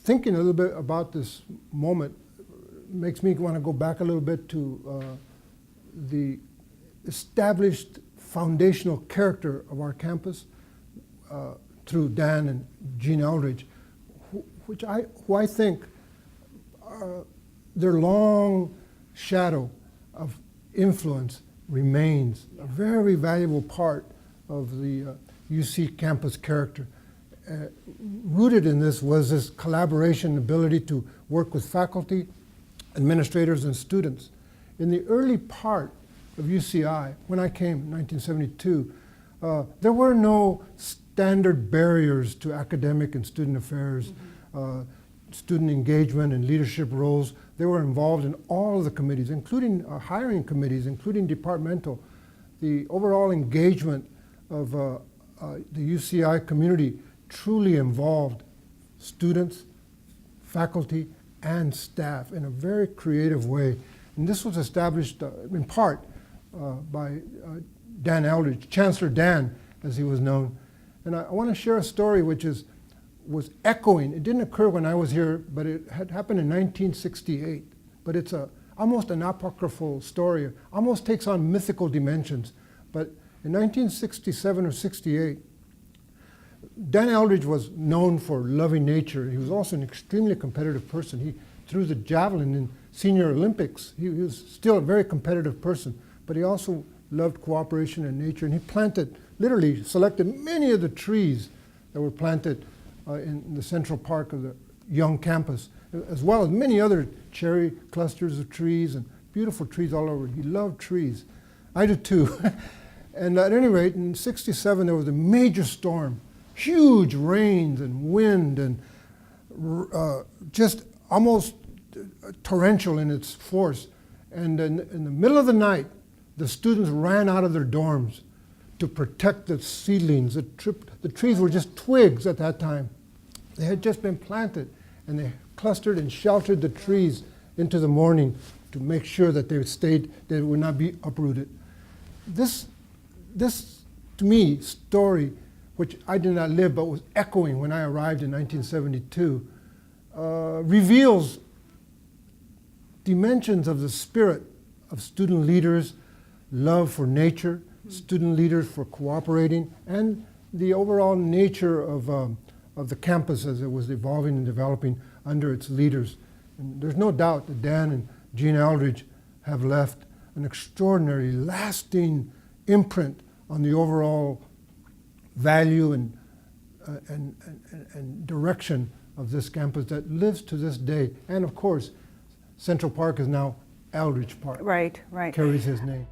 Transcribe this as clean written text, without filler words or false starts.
thinking a little bit about this moment makes me want to go back a little bit to the established foundational character of our campus through Dan and Gene Eldredge, who I think their long shadow of influence remains a very valuable part of the UC campus character. Rooted in this was this collaboration ability to work with faculty, administrators, and students. In the early part of UCI, when I came in 1972, there were no standard barriers to academic and student affairs, student engagement and leadership roles. They were involved in all of the committees, including hiring committees, including departmental. The overall engagement of the UCI community truly involved students, faculty, and staff in a very creative way. And this was established in part by Dan Eldredge, Chancellor Dan, as he was known. And I want to share a story which was echoing. It didn't occur when I was here, but it had happened in 1968. But it's almost an apocryphal story. It almost takes on mythical dimensions. But in 1967 or 68, Dan Eldredge was known for loving nature. He was also an extremely competitive person. He threw the javelin in senior Olympics. He was still a very competitive person, but he also loved cooperation and nature. And he planted, literally selected many of the trees that were planted in the central park of the young campus, as well as many other cherry clusters of trees and beautiful trees all over. He loved trees. I did too. And at any rate, in '67, there was a major storm, huge rains and wind, and just almost torrential in its force. And in the middle of the night, the students ran out of their dorms to protect the seedlings. The trees were just twigs at that time. They had just been planted, and they clustered and sheltered the trees into the morning to make sure that they would not be uprooted. This, to me, story, which I did not live but was echoing when I arrived in 1972, reveals dimensions of the spirit of student leaders, love for nature, student leaders for cooperating, and the overall nature of the campus as it was evolving and developing under its leaders. And there's no doubt that Dan and Gene Eldredge have left an extraordinary, lasting imprint on the overall value and direction of this campus that lives to this day. And of course, Central Park is now Eldredge Park. Right, right. Carries his name.